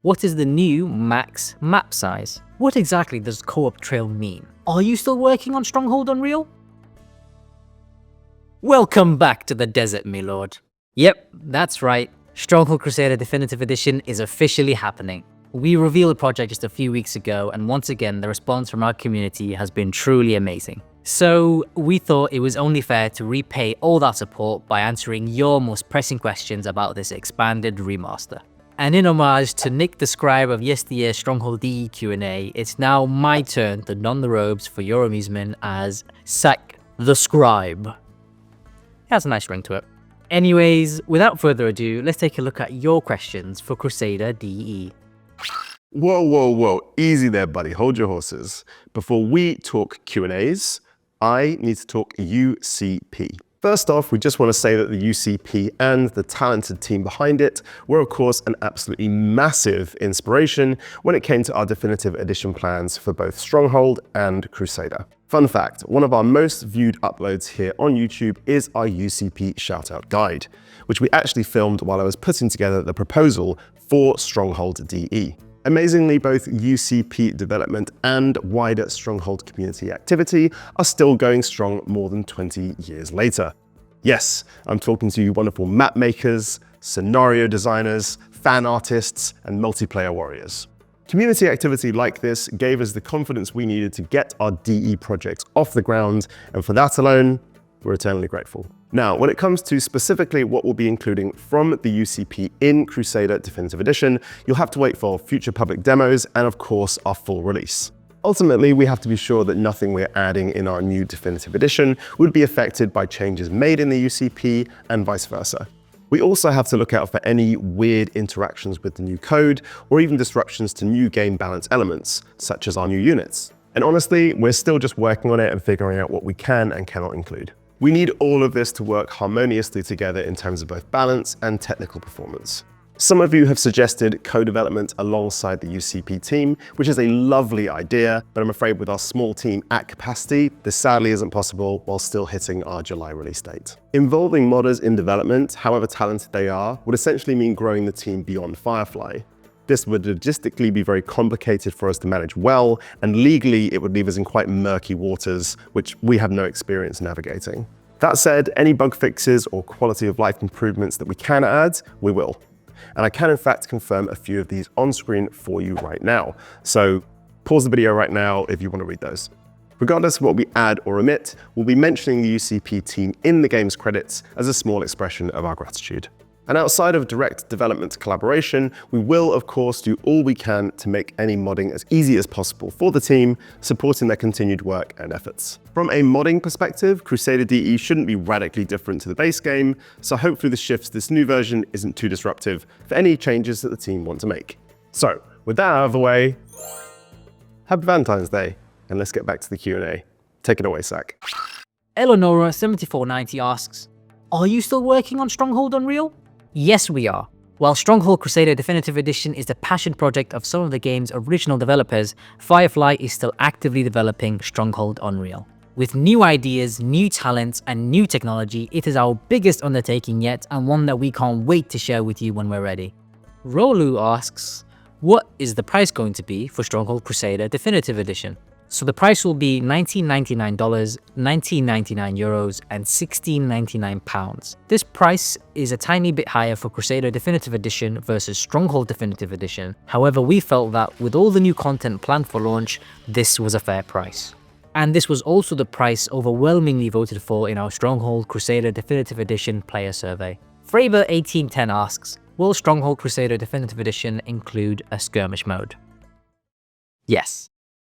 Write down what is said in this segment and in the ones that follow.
What is the new max map size? What exactly does co-op trail mean? Are you still working on Stronghold Unreal? Welcome back to the desert, my lord. Yep, that's right. Stronghold Crusader Definitive Edition is officially happening. We revealed the project just a few weeks ago, and once again, the response from our community has been truly amazing. So we thought it was only fair to repay all that support by answering your most pressing questions about this expanded remaster. And in homage to Nick the Scribe of yesteryear's Stronghold DE Q&A, it's now my turn to don the robes for your amusement as Sack the Scribe. It has a nice ring to it. Anyways, without further ado, let's take a look at your questions for Crusader DE. Whoa. Easy there, buddy. Hold your horses. Before we talk Q&As, I need to talk UCP. First off, we just want to say that the UCP and the talented team behind it were, of course, an absolutely massive inspiration when it came to our definitive edition plans for both Stronghold and Crusader. Fun fact, one of our most viewed uploads here on YouTube is our UCP shoutout guide, which we actually filmed while I was putting together the proposal for Stronghold DE. Amazingly, both UCP development and wider Stronghold community activity are still going strong more than 20 years later. Yes, I'm talking to you wonderful map makers, scenario designers, fan artists, and multiplayer warriors. Community activity like this gave us the confidence we needed to get our DE projects off the ground, and for that alone, we're eternally grateful. Now, when it comes to specifically what we'll be including from the UCP in Crusader Definitive Edition, you'll have to wait for future public demos and, of course, our full release. Ultimately, we have to be sure that nothing we're adding in our new Definitive Edition would be affected by changes made in the UCP and vice versa. We also have to look out for any weird interactions with the new code or even disruptions to new game balance elements, such as our new units. And honestly, we're still just working on it and figuring out what we can and cannot include. We need all of this to work harmoniously together in terms of both balance and technical performance. Some of you have suggested co-development alongside the UCP team, which is a lovely idea, but I'm afraid with our small team at capacity, this sadly isn't possible while still hitting our July release date. Involving modders in development, however talented they are, would essentially mean growing the team beyond Firefly. This would logistically be very complicated for us to manage well, and legally it would leave us in quite murky waters, which we have no experience navigating. That said, any bug fixes or quality of life improvements that we can add, we will. And I can in fact confirm a few of these on screen for you right now. So pause the video right now if you want to read those. Regardless of what we add or omit, we'll be mentioning the UCP team in the game's credits as a small expression of our gratitude. And outside of direct development collaboration, we will, of course, do all we can to make any modding as easy as possible for the team, supporting their continued work and efforts. From a modding perspective, Crusader DE shouldn't be radically different to the base game, so hopefully the shifts to this new version isn't too disruptive for any changes that the team want to make. So, with that out of the way, happy Valentine's Day, and let's get back to the Q&A. Take it away, Sack. Eleonora7490 asks, are you still working on Stronghold Unreal? Yes, we are. While Stronghold Crusader Definitive Edition is the passion project of some of the game's original developers, Firefly is still actively developing Stronghold Unreal. With new ideas, new talents, and new technology, it is our biggest undertaking yet, and one that we can't wait to share with you when we're ready. Rolu asks, what is the price going to be for Stronghold Crusader Definitive Edition? So the price will be $19.99, €19.99, and £16.99. This price is a tiny bit higher for Crusader Definitive Edition versus Stronghold Definitive Edition. However, we felt that with all the new content planned for launch, this was a fair price. And this was also the price overwhelmingly voted for in our Stronghold Crusader Definitive Edition player survey. Fraber1810 asks, will Stronghold Crusader Definitive Edition include a skirmish mode? Yes.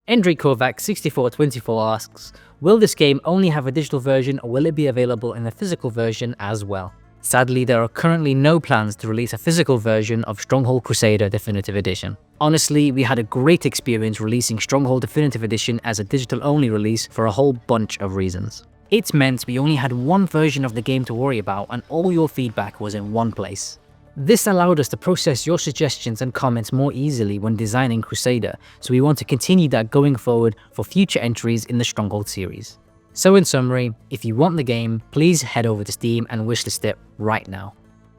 Endry Kovac 6424 asks, will this game only have a digital version or will it be available in a physical version as well? Sadly, there are currently no plans to release a physical version of Stronghold Crusader Definitive Edition. Honestly, we had a great experience releasing Stronghold Definitive Edition as a digital-only release for a whole bunch of reasons. It meant we only had one version of the game to worry about and all your feedback was in one place. This allowed us to process your suggestions and comments more easily when designing Crusader, so we want to continue that going forward for future entries in the Stronghold series. So in summary, if you want the game, please head over to Steam and wishlist it right now.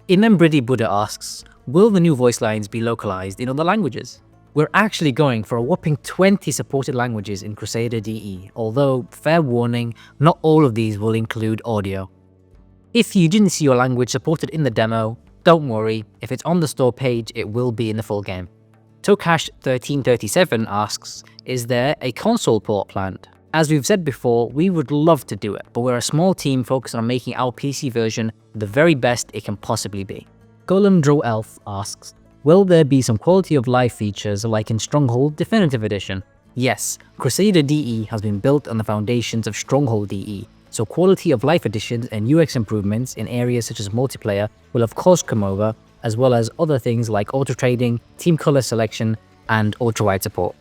Inembriddy Buddha asks, Will the new voice lines be localized in other languages? We're actually going for a whopping 20 supported languages in Crusader DE, although, fair warning, not all of these will include audio. If you didn't see your language supported in the demo, don't worry, if it's on the store page it will be in the full game. Tokash1337 asks, is there a console port planned? As we've said before, we would love to do it, but we're a small team focused on making our PC version the very best it can possibly be. Golem Dro Elf asks, will there be some quality of life features like in Stronghold Definitive Edition? Yes, Crusader DE has been built on the foundations of Stronghold DE, so quality of life additions and UX improvements in areas such as multiplayer will of course come over, as well as other things like auto trading, team color selection, and ultra-wide support.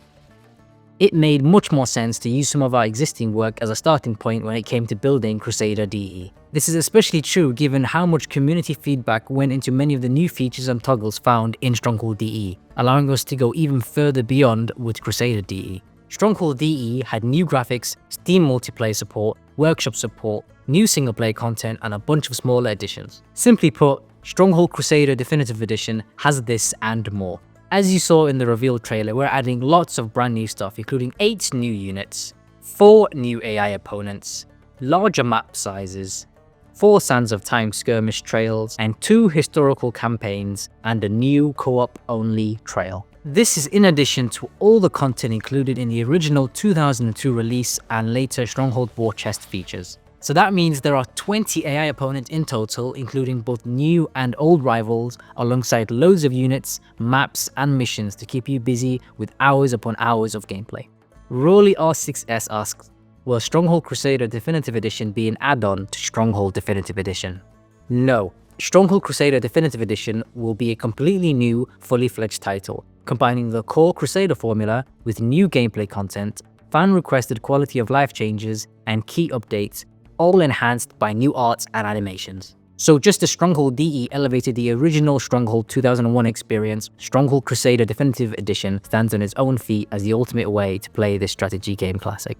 It made much more sense to use some of our existing work as a starting point when it came to building Crusader DE. This is especially true given how much community feedback went into many of the new features and toggles found in Stronghold DE, allowing us to go even further beyond with Crusader DE. Stronghold DE had new graphics, Steam multiplayer support, workshop support, new single-player content, and a bunch of smaller additions. Simply put, Stronghold Crusader Definitive Edition has this and more. As you saw in the reveal trailer, we're adding lots of brand new stuff, including 8 new units, 4 new AI opponents, larger map sizes, 4 Sands of Time skirmish trails, and 2 historical campaigns, and a new co-op only trail. This is in addition to all the content included in the original 2002 release and later Stronghold War Chest features. So that means there are 20 AI opponents in total, including both new and old rivals, alongside loads of units, maps, and missions to keep you busy with hours upon hours of gameplay. Rolly R6S asks, will Stronghold Crusader Definitive Edition be an add-on to Stronghold Definitive Edition? No, Stronghold Crusader Definitive Edition will be a completely new, fully fledged title, combining the core Crusader formula with new gameplay content, fan-requested quality of life changes, and key updates, all enhanced by new arts and animations. So just as Stronghold DE elevated the original Stronghold 2001 experience, Stronghold Crusader Definitive Edition stands on its own feet as the ultimate way to play this strategy game classic.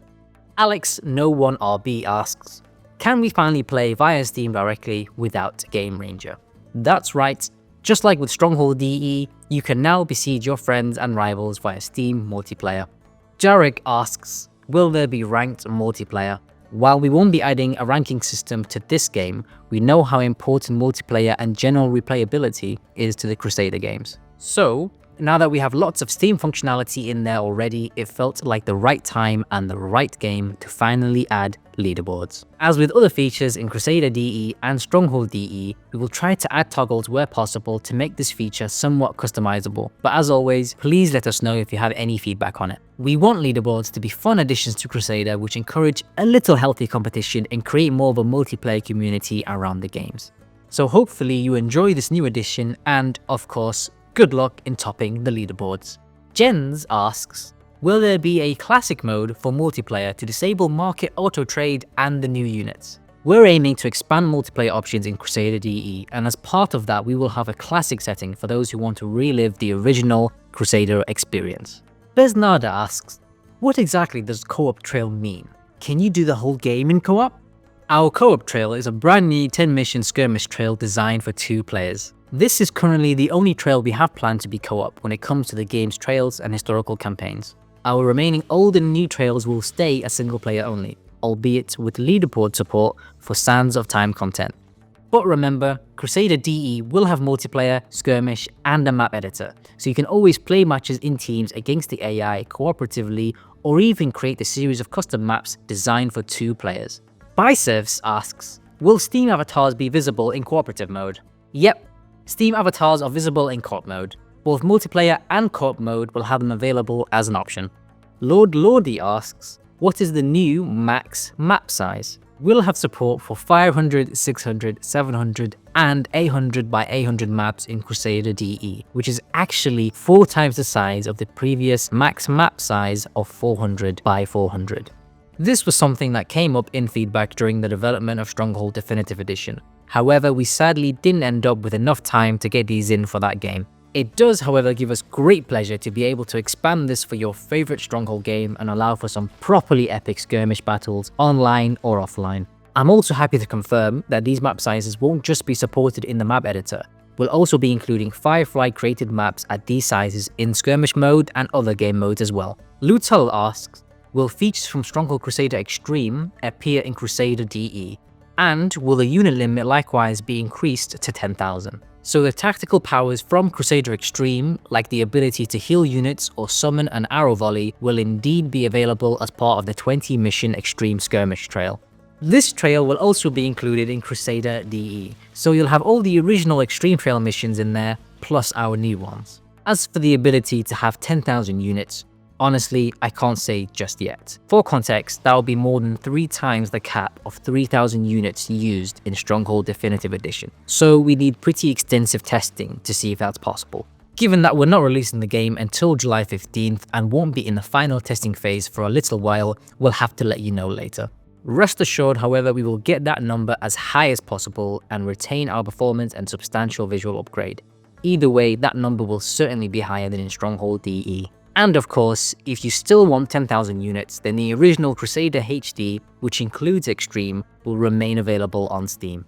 Alex No 1 RB asks, can we finally play via Steam directly without Game Ranger? That's right, just like with Stronghold DE, you can now besiege your friends and rivals via Steam multiplayer. Jarek asks, will there be ranked multiplayer? While we won't be adding a ranking system to this game, we know how important multiplayer and general replayability is to the Crusader games. So, now that we have lots of Steam functionality in there already, it felt like the right time and the right game to finally add leaderboards. As with other features in Crusader DE and Stronghold DE, we will try to add toggles where possible to make this feature somewhat customizable. But as always, please let us know if you have any feedback on it. We want leaderboards to be fun additions to Crusader which encourage a little healthy competition and create more of a multiplayer community around the games. So hopefully you enjoy this new addition and, of course, good luck in topping the leaderboards. Jens asks, will there be a classic mode for multiplayer to disable market auto trade and the new units? We're aiming to expand multiplayer options in Crusader DE, and as part of that we will have a classic setting for those who want to relive the original Crusader experience. Besnarda asks, what exactly does co-op trail mean? Can you do the whole game in co-op? Our co-op trail is a brand new 10 mission skirmish trail designed for 2 players. This is currently the only trail we have planned to be co-op when it comes to the game's trails and historical campaigns. Our remaining old and new trails will stay as single player only, albeit with leaderboard support for Sands of Time content. But remember, Crusader DE will have multiplayer, skirmish, and a map editor, so you can always play matches in teams against the AI cooperatively, or even create a series of custom maps designed for 2 players. Biceps asks, will Steam avatars be visible in cooperative mode? Yep, Steam avatars are visible in co-op mode. Both multiplayer and co-op mode will have them available as an option. Lord Lordy asks, what is the new max map size? We'll have support for 500, 600, 700, and 800 by 800 maps in Crusader DE, which is actually 4 times the size of the previous max map size of 400 by 400. This was something that came up in feedback during the development of Stronghold Definitive Edition. However, we sadly didn't end up with enough time to get these in for that game. It does, however, give us great pleasure to be able to expand this for your favorite Stronghold game and allow for some properly epic skirmish battles online or offline. I'm also happy to confirm that these map sizes won't just be supported in the map editor. We'll also be including Firefly created maps at these sizes in Skirmish mode and other game modes as well. Lutel asks, will features from Stronghold Crusader Extreme appear in Crusader DE? And will the unit limit likewise be increased to 10,000? So the tactical powers from Crusader Extreme, like the ability to heal units or summon an arrow volley, will indeed be available as part of the 20 mission Extreme Skirmish trail. This trail will also be included in Crusader DE, so you'll have all the original Extreme Trail missions in there, plus our new ones. As for the ability to have 10,000 units, honestly, I can't say just yet. For context, that will be more than 3 times the cap of 3,000 units used in Stronghold Definitive Edition, so we need pretty extensive testing to see if that's possible. Given that we're not releasing the game until July 15th and won't be in the final testing phase for a little while, we'll have to let you know later. Rest assured, however, we will get that number as high as possible and retain our performance and substantial visual upgrade. Either way, that number will certainly be higher than in Stronghold DE. And of course, if you still want 10,000 units, then the original Crusader HD, which includes Extreme, will remain available on Steam.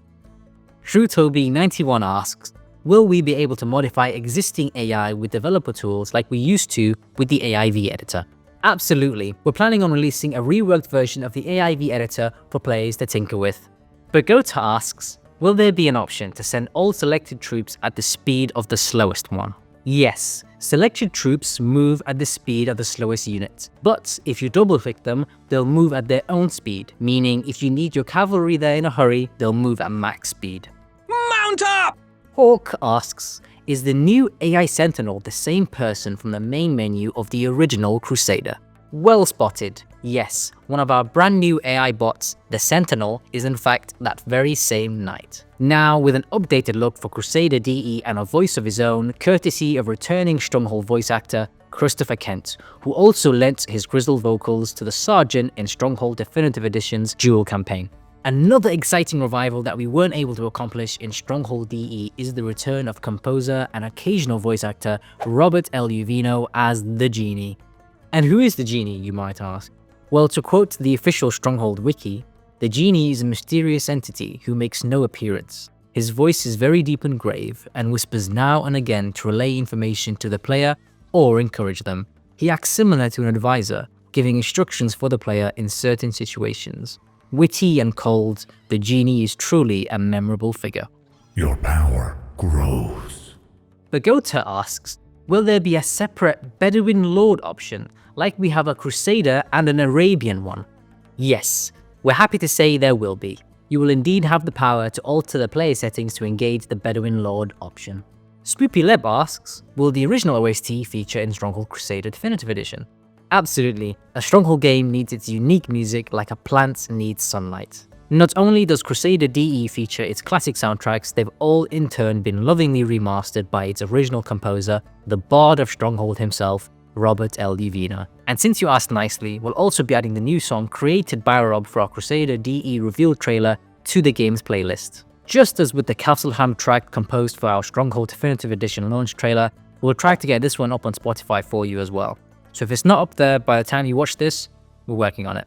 TrueToby91 asks, will we be able to modify existing AI with developer tools like we used to with the AIV Editor? Absolutely, we're planning on releasing a reworked version of the AIV Editor for players to tinker with. Begota asks, will there be an option to send all selected troops at the speed of the slowest one? Yes, selected troops move at the speed of the slowest unit, but if you double click them, they'll move at their own speed, meaning if you need your cavalry there in a hurry, they'll move at max speed. Mount up! Hawk asks, is the new AI Sentinel the same person from the main menu of the original Crusader? Well spotted. Yes, one of our brand new AI bots, the Sentinel, is in fact that very same knight. Now with an updated look for Crusader DE and a voice of his own, courtesy of returning Stronghold voice actor Christopher Kent, who also lent his grizzled vocals to the Sergeant in Stronghold Definitive Edition's dual campaign. Another exciting revival that we weren't able to accomplish in Stronghold DE is the return of composer and occasional voice actor Robert L. Uvino as the Genie. And who is the Genie, you might ask? Well, to quote the official Stronghold wiki, the Genie is a mysterious entity who makes no appearance. His voice is very deep and grave, and whispers now and again to relay information to the player or encourage them. He acts similar to an advisor, giving instructions for the player in certain situations. Witty and cold, the Genie is truly a memorable figure. Your power grows. Begota asks, will there be a separate Bedouin Lord option, like we have a Crusader and an Arabian one? Yes, we're happy to say there will be. You will indeed have the power to alter the player settings to engage the Bedouin Lord option. Spoopy Leb asks, will the original OST feature in Stronghold Crusader Definitive Edition? Absolutely, a Stronghold game needs its unique music like a plant needs sunlight. Not only does Crusader DE feature its classic soundtracks, they've all in turn been lovingly remastered by its original composer, the Bard of Stronghold himself, Robert L. Uvina. And since you asked nicely, we'll also be adding the new song created by Rob for our Crusader DE reveal trailer to the game's playlist. Just as with the Castleham track composed for our Stronghold Definitive Edition launch trailer, we'll try to get this one up on Spotify for you as well. So if it's not up there by the time you watch this, we're working on it.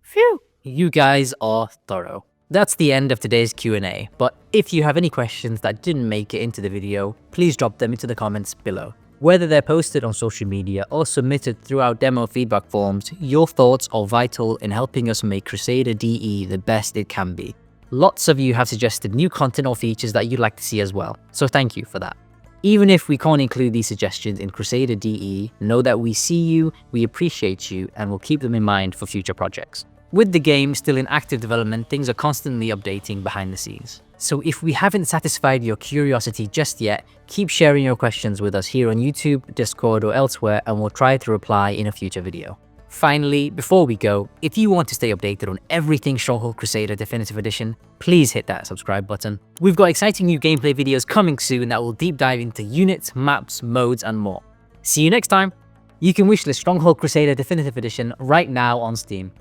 Phew! You guys are thorough. That's the end of today's Q&A, but if you have any questions that didn't make it into the video, please drop them into the comments below. Whether they're posted on social media or submitted through our demo feedback forms, your thoughts are vital in helping us make Crusader DE the best it can be. Lots of you have suggested new content or features that you'd like to see as well, so thank you for that. Even if we can't include these suggestions in Crusader DE, know that we see you, we appreciate you, and we'll keep them in mind for future projects. With the game still in active development, things are constantly updating behind the scenes. So if we haven't satisfied your curiosity just yet, keep sharing your questions with us here on YouTube, Discord, or elsewhere, and we'll try to reply in a future video. Finally, before we go, if you want to stay updated on everything Stronghold Crusader Definitive Edition, please hit that subscribe button. We've got exciting new gameplay videos coming soon that will deep dive into units, maps, modes, and more. See you next time! You can wishlist Stronghold Crusader Definitive Edition right now on Steam.